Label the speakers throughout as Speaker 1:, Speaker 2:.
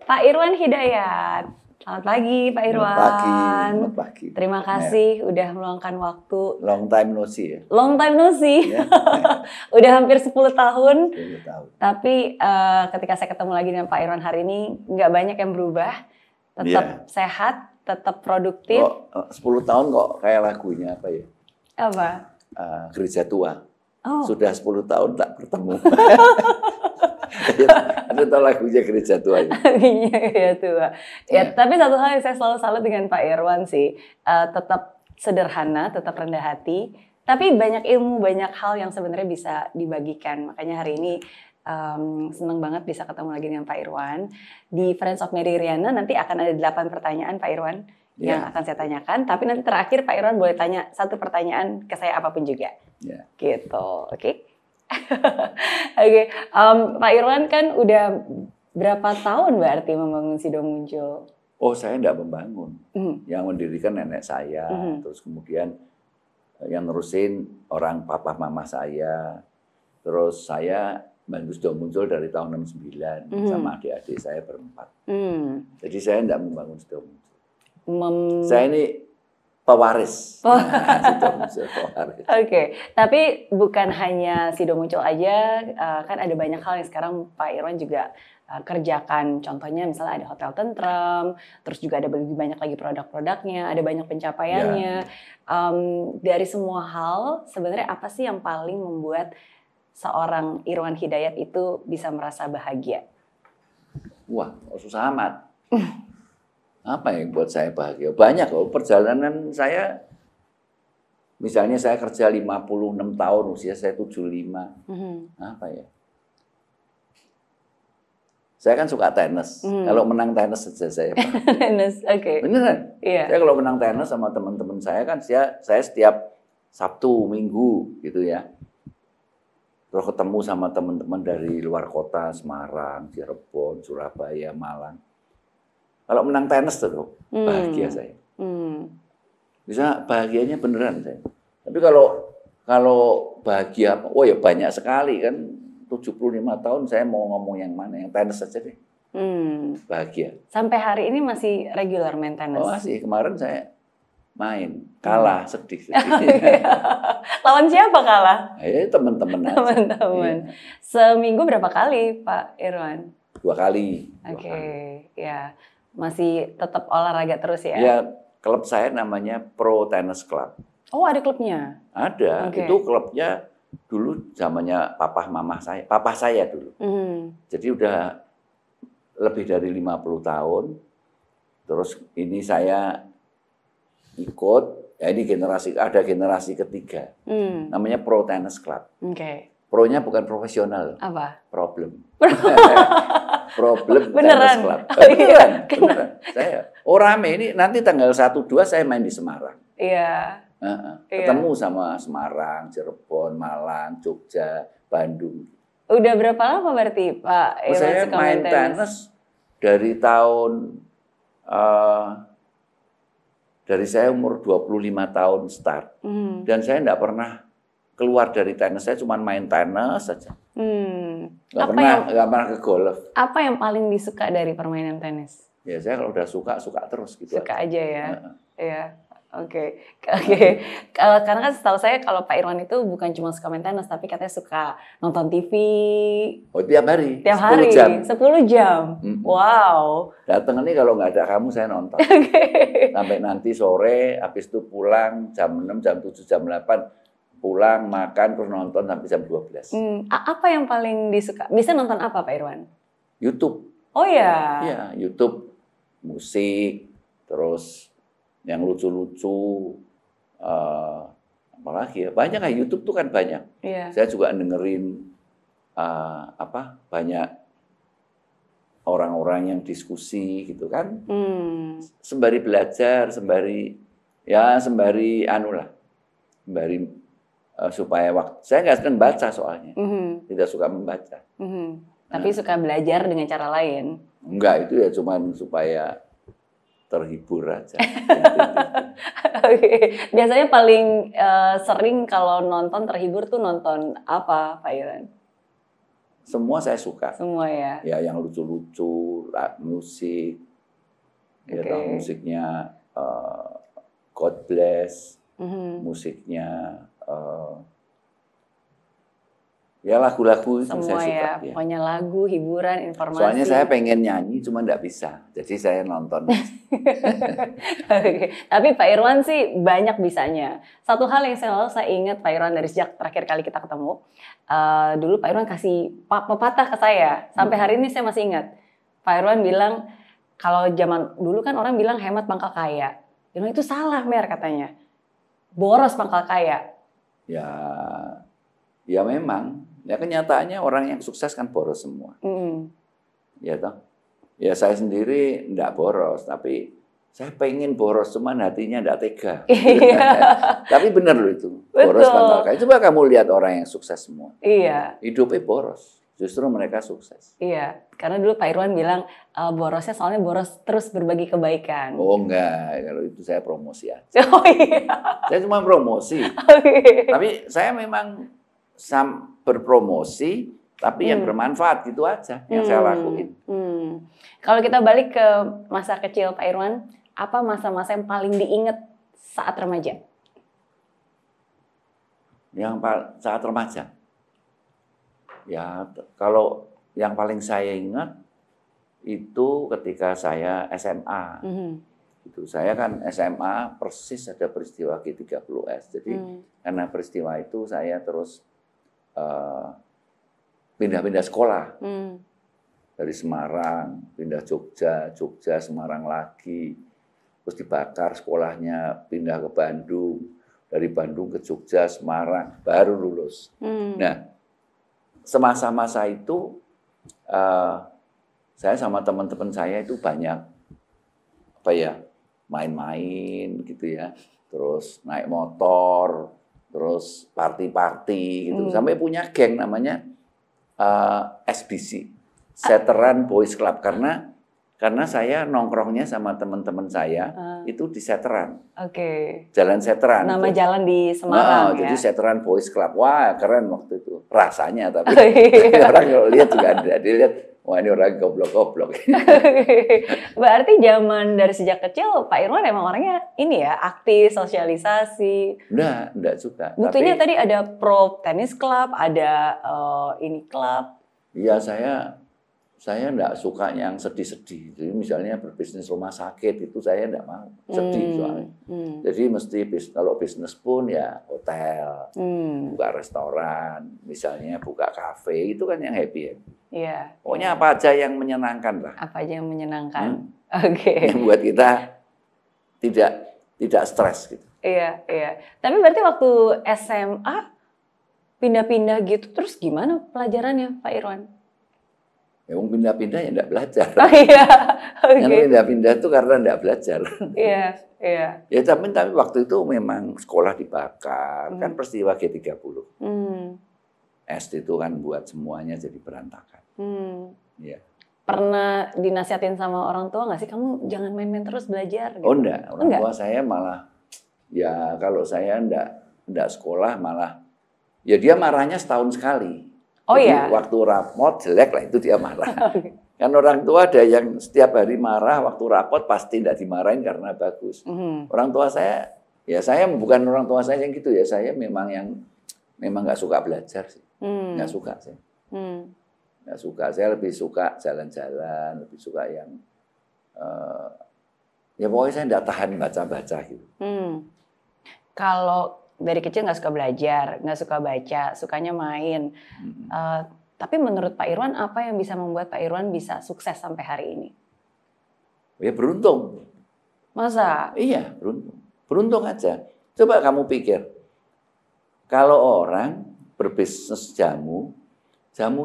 Speaker 1: Pak Irwan Hidayat. Selamat pagi Pak Irwan.
Speaker 2: Selamat pagi.
Speaker 1: Terima kasih udah meluangkan waktu.
Speaker 2: Long time no see ya.
Speaker 1: Long time no see.
Speaker 2: Ya.
Speaker 1: Udah hampir 10 tahun.
Speaker 2: 10 tahun.
Speaker 1: Tapi ketika saya ketemu lagi dengan Pak Irwan hari ini, nggak banyak yang berubah. Tetap sehat, tetap produktif.
Speaker 2: Kok 10 tahun kok kayak lagunya apa ya?
Speaker 1: Apa?
Speaker 2: Gereja Tua.
Speaker 1: Oh.
Speaker 2: Sudah 10 tahun tak bertemu. Ada tahu lagunya Gereja Tua ya?
Speaker 1: Iya tua. Ya, tapi satu hal yang saya selalu salut dengan Pak Irwan sih, tetap sederhana, tetap rendah hati, tapi banyak ilmu, banyak hal yang sebenarnya bisa dibagikan. Makanya hari ini senang banget bisa ketemu lagi dengan Pak Irwan. Di Friends of Mary Riana nanti akan ada 8 pertanyaan Pak Irwan yang akan saya tanyakan. Tapi nanti terakhir Pak Irwan boleh tanya 1 pertanyaan ke saya apapun juga. Gitu, oke? Oke, Pak Irwan kan udah berapa tahun berarti membangun Sido Muncul?
Speaker 2: Oh, saya enggak membangun. Yang mendirikan nenek saya, terus kemudian yang nerusin orang papa mama saya. Terus saya bangun Sido Muncul dari tahun 69 sama adik-adik saya berempat. Jadi saya enggak membangun Sido Muncul. Saya ini pewaris.
Speaker 1: Oke, tapi bukan hanya Sido Muncul aja, kan ada banyak hal yang sekarang Pak Irwan juga kerjakan. Contohnya misalnya ada Hotel Tentrem, terus juga ada lebih banyak lagi produk-produknya, ada banyak pencapaiannya. Dari semua hal, sebenarnya apa sih yang paling membuat seorang Irwan Hidayat itu bisa merasa bahagia?
Speaker 2: Wah, susah amat. Apa yang buat saya bahagia? Banyak kok perjalanan saya. Misalnya saya kerja 56 tahun, usia saya 75. Apa ya? Saya kan suka tenis. Kalau menang tenis saja saya bahagia.
Speaker 1: Tenis, oke.
Speaker 2: Beneran?
Speaker 1: Iya.
Speaker 2: Saya kalau menang tenis sama teman-teman saya kan saya setiap Sabtu, Minggu gitu ya. Terus ketemu sama teman-teman dari luar kota, Semarang, Cirebon, Surabaya, Malang. Kalau menang tenis tuh bahagia saya. Bisa bahagianya beneran saya. Tapi kalau bahagia, oh ya banyak sekali kan. 75 tahun saya mau ngomong yang mana, yang tenis saja deh. Bahagia.
Speaker 1: Sampai hari ini masih regular main tenis?
Speaker 2: Oh masih, kemarin saya main, kalah sedih.
Speaker 1: Lawan siapa kalah?
Speaker 2: Ya teman-teman aja.
Speaker 1: Teman-teman. Seminggu berapa kali Pak Irwan?
Speaker 2: 2 kali.
Speaker 1: Oke, ya. Masih tetap olahraga terus ya?
Speaker 2: Ya, klub saya namanya Pro Tennis Club.
Speaker 1: Oh, ada klubnya?
Speaker 2: Ada. Itu klubnya dulu zamannya papa saya dulu. Jadi udah lebih dari 50 tahun. Terus ini saya ikut, ya ini ada generasi ketiga. Namanya Pro Tennis Club. Pro-nya bukan profesional.
Speaker 1: Apa?
Speaker 2: Problem. Problem
Speaker 1: beneran?
Speaker 2: Tennis Club. Beneran. Saya, rame ini nanti tanggal 1-2 saya main di Semarang.
Speaker 1: Iya.
Speaker 2: Ketemu sama Semarang, Cirebon, Malang, Jogja, Bandung.
Speaker 1: Udah berapa lama berarti Pak Irwan
Speaker 2: saya main tenis dari tahun dari saya umur 25 tahun start. Dan saya enggak pernah keluar dari tenis, saya cuma main tenis saja. Nggak pernah ke golf.
Speaker 1: Apa yang paling disuka dari permainan tenis?
Speaker 2: Ya saya kalau udah suka terus gitu.
Speaker 1: Suka aja ya. Iya. Oke. Karena kan setahu saya kalau Pak Irwan itu bukan cuma suka main tenis, tapi katanya suka nonton TV.
Speaker 2: Oh tiap hari.
Speaker 1: Tiap hari. 10 jam. Wow.
Speaker 2: Datang ini kalau nggak ada kamu saya nonton. Sampai nanti sore, habis itu pulang jam 6, jam 7, jam 8. Pulang, makan, terus nonton sampai jam 12.
Speaker 1: Apa yang paling disuka? Bisa nonton apa Pak Irwan?
Speaker 2: YouTube.
Speaker 1: Oh ya?
Speaker 2: Iya, YouTube, musik, terus yang lucu-lucu, apalagi ya, banyak lah YouTube tuh kan banyak.
Speaker 1: Iya.
Speaker 2: Saya juga dengerin banyak orang-orang yang diskusi gitu kan. Sembari belajar, sembari supaya saya nggak sedang baca soalnya, tidak suka membaca.
Speaker 1: Tapi suka belajar dengan cara lain.
Speaker 2: Enggak, itu ya cuman supaya terhibur aja.
Speaker 1: Oke. Biasanya paling sering kalau nonton terhibur tuh nonton apa Pak Irwan?
Speaker 2: semua saya suka.
Speaker 1: Semua ya.
Speaker 2: Ya yang lucu-lucu, musik, ya
Speaker 1: Oke.
Speaker 2: toh, musiknya God Bless,
Speaker 1: Mhm.
Speaker 2: musiknya ya lagu-lagu itu
Speaker 1: Semua
Speaker 2: saya suka.
Speaker 1: ya,
Speaker 2: Ya.
Speaker 1: pokoknya lagu, hiburan, informasi.
Speaker 2: Soalnya saya pengen nyanyi, cuma nggak bisa. Jadi saya nonton.
Speaker 1: Oke. Tapi Pak Irwan sih banyak bisanya. Satu hal yang selalu saya ingat Pak Irwan dari sejak terakhir kali kita ketemu, dulu Pak Irwan kasih pepatah ke saya. Sampai hari ini saya masih ingat. Pak Irwan bilang, kalau zaman dulu kan orang bilang hemat pangkal kaya. Irwan itu salah, Mer, katanya. Boros pangkal kaya.
Speaker 2: Ya memang. Ya kenyataannya orang yang sukses kan boros semua. Ya toh. Ya saya sendiri enggak boros, tapi saya pengen boros, cuman hatinya enggak tega. Tapi benar loh itu. Boros pangkal kaya. Coba kamu lihat orang yang sukses semua.
Speaker 1: Iya.
Speaker 2: Hidupnya boros. Justru mereka sukses.
Speaker 1: Iya, karena dulu Pak Irwan bilang borosnya soalnya boros terus berbagi kebaikan.
Speaker 2: Oh enggak, kalau itu saya promosi aja.
Speaker 1: Oh iya.
Speaker 2: Saya cuma promosi.
Speaker 1: Okay.
Speaker 2: Tapi saya memang berpromosi, tapi yang bermanfaat gitu aja yang saya lakuin.
Speaker 1: Kalau kita balik ke masa kecil Pak Irwan, apa masa-masa yang paling diingat saat remaja?
Speaker 2: Saat remaja? Ya, kalau yang paling saya ingat itu ketika saya SMA. Gitu. Saya kan SMA persis ada peristiwa G30S. Jadi karena peristiwa itu saya terus pindah-pindah sekolah. Dari Semarang, pindah Jogja, Semarang lagi. Terus dibakar sekolahnya, pindah ke Bandung. Dari Bandung ke Jogja, Semarang, baru lulus. Nah, semasa-masa itu saya sama teman-teman saya itu banyak main-main gitu ya, terus naik motor, terus party-party gitu, sampai punya geng namanya SBC, Seteran Boys Club, karena saya nongkrongnya sama teman-teman saya itu di Seteran.
Speaker 1: Oke.
Speaker 2: Jalan Seteran.
Speaker 1: Nama jalan di Semarang ya.
Speaker 2: Jadi Seteran Boys Club. Wah, keren waktu itu. Rasanya tapi orang kalau lihat juga ada, dilihat wah ini orang goblok-goblok.
Speaker 1: Berarti zaman dari sejak kecil Pak Irwan emang orangnya ini ya, aktif, sosialisasi.
Speaker 2: Enggak juga.
Speaker 1: Buktinya tadi ada pro tenis club, ada ini klub.
Speaker 2: Iya, saya enggak suka yang sedih-sedih. Jadi misalnya berbisnis rumah sakit itu saya enggak mau. Sedih soalnya. Jadi mesti kalau bisnis pun ya hotel, buka restoran, misalnya buka kafe, itu kan yang happy.
Speaker 1: Iya.
Speaker 2: Pokoknya apa aja yang menyenangkan lah.
Speaker 1: Apa aja yang menyenangkan. Oke.
Speaker 2: Yang buat kita tidak stres gitu.
Speaker 1: Iya. Tapi berarti waktu SMA pindah-pindah gitu, terus gimana pelajarannya Pak Irwan?
Speaker 2: Ya pindah-pindah ya enggak belajar.
Speaker 1: Oh iya. Okay.
Speaker 2: Yang pindah-pindah itu karena enggak belajar.
Speaker 1: Iya.
Speaker 2: Ya tapi waktu itu memang sekolah dibakar, kan peristiwa G30. SD itu kan buat semuanya jadi berantakan. Ya. Pernah
Speaker 1: dinasihatin sama orang tua nggak sih, kamu jangan main-main terus belajar? Gitu?
Speaker 2: Oh enggak, orang tua saya malah, ya kalau saya enggak sekolah malah, ya dia marahnya setahun sekali.
Speaker 1: Oh iya?
Speaker 2: Waktu rapot jelek lah itu dia marah. Kan orang tua ada yang setiap hari marah, waktu rapot pasti tidak dimarahin karena bagus. Orang tua saya, ya saya bukan orang tua saya yang gitu ya, saya memang nggak suka belajar sih. Nggak suka sih. Nggak suka, saya lebih suka jalan-jalan, lebih suka yang ya pokoknya saya nggak tahan baca-baca gitu.
Speaker 1: Kalau dari kecil nggak suka belajar, nggak suka baca, sukanya main. Tapi menurut Pak Irwan, apa yang bisa membuat Pak Irwan bisa sukses sampai hari ini?
Speaker 2: Ya beruntung.
Speaker 1: Masa?
Speaker 2: Iya, beruntung. Beruntung aja. Coba kamu pikir, kalau orang berbisnis jamu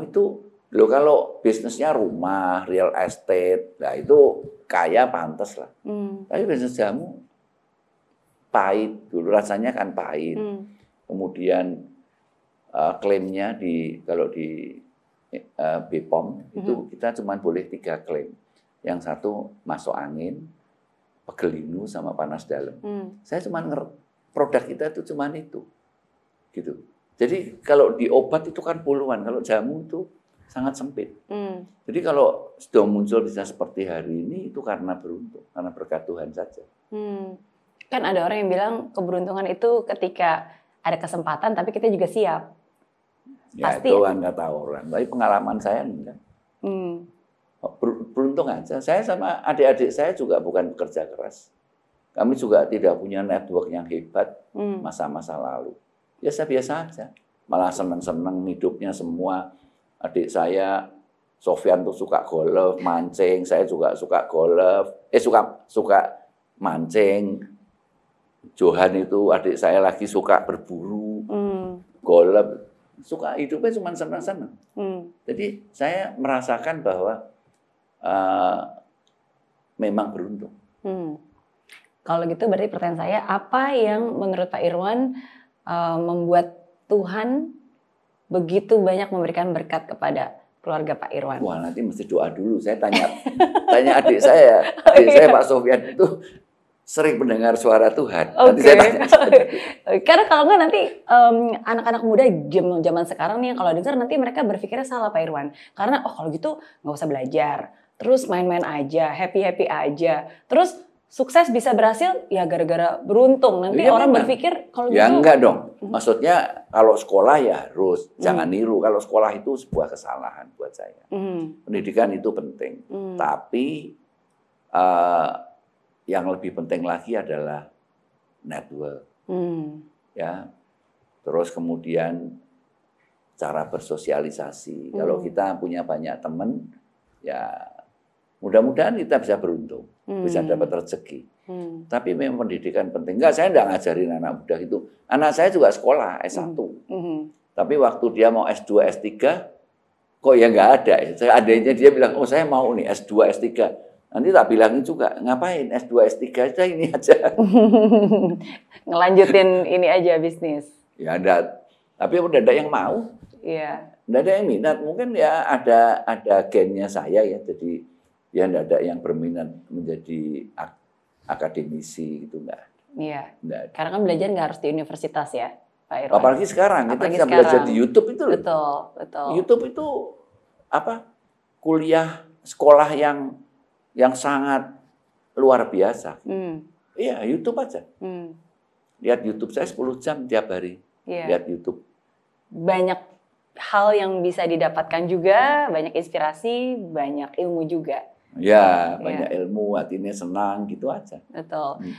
Speaker 2: itu, loh kalau bisnisnya rumah, real estate, nah itu kaya pantas lah. Tapi bisnis jamu pahit, dulu rasanya kan pahit. Kemudian klaimnya kalau di BPOM itu kita cuma boleh 3 klaim. Yang satu masuk angin, pegelinu sama panas dalam. Saya cuma produk kita itu cuma itu. Gitu. Jadi kalau di obat itu kan puluhan, kalau jamu itu sangat sempit. Jadi kalau sudah muncul bisa seperti hari ini itu karena beruntung, karena berkat Tuhan saja.
Speaker 1: Kan ada orang yang bilang keberuntungan itu ketika ada kesempatan tapi kita juga siap.
Speaker 2: Ya
Speaker 1: Pasti.
Speaker 2: itu kan kata orang, tapi pengalaman saya enggak. Beruntung aja. Saya sama adik-adik saya juga bukan pekerja keras. Kami juga tidak punya network yang hebat masa-masa lalu. Biasa-biasa aja. Malah senang-senang hidupnya semua. Adik saya, Sofyan tuh suka golf, mancing. Saya juga suka golf. Suka mancing. Johan itu adik saya lagi suka berburu, golf. Suka hidupnya cuma senang-senang. Jadi saya merasakan bahwa memang beruntung.
Speaker 1: Kalau gitu berarti pertanyaan saya, apa yang menurut Pak Irwan membuat Tuhan begitu banyak memberikan berkat kepada keluarga Pak Irwan?
Speaker 2: Wah, nanti mesti doa dulu. Saya tanya adik saya. Adik saya Pak Sofyan itu sering mendengar suara Tuhan. Nanti saya tanya.
Speaker 1: Karena kalau nggak nanti anak-anak muda zaman sekarang nih kalau dengar nanti mereka berpikirnya salah Pak Irwan. Karena kalau gitu nggak usah belajar, terus main-main aja, happy-happy aja, terus sukses bisa berhasil ya gara-gara beruntung. Nanti ya, orang berpikir kalau
Speaker 2: ya
Speaker 1: gitu.
Speaker 2: Enggak dong. Maksudnya kalau sekolah ya harus jangan niru. Kalau sekolah itu sebuah kesalahan buat saya. Pendidikan itu penting. Tapi yang lebih penting lagi adalah network. Ya. Terus kemudian cara bersosialisasi. Kalau kita punya banyak teman, ya mudah-mudahan kita bisa beruntung, bisa dapat rezeki. Tapi memang pendidikan penting. Enggak, saya enggak ngajarin anak muda itu. Anak saya juga sekolah S1. Tapi waktu dia mau S2, S3, kok ya enggak ada. Adanya dia bilang, oh saya mau nih S2, S3. Nanti tak bilangin juga, ngapain S2, S3 aja ini aja.
Speaker 1: Ngelanjutin ini aja bisnis.
Speaker 2: Ya ada, tapi udah ada yang mau.
Speaker 1: Iya.
Speaker 2: Enggak ada yang minat. Mungkin ya ada gennya saya ya, jadi ya enggak ada yang berminat menjadi akademisi gitu enggak.
Speaker 1: Iya.
Speaker 2: Enggak.
Speaker 1: Karena kan belajar nggak harus di universitas ya, Pak Irwan.
Speaker 2: Apalagi sekarang kita bisa belajar di YouTube itu loh.
Speaker 1: Betul.
Speaker 2: YouTube itu kuliah sekolah yang sangat luar biasa. Iya, YouTube aja. Lihat YouTube saya 10 jam tiap hari. Lihat YouTube.
Speaker 1: Banyak hal yang bisa didapatkan juga, banyak inspirasi, banyak ilmu juga.
Speaker 2: Ya, banyak ilmu, hatinya senang, gitu aja.
Speaker 1: Betul.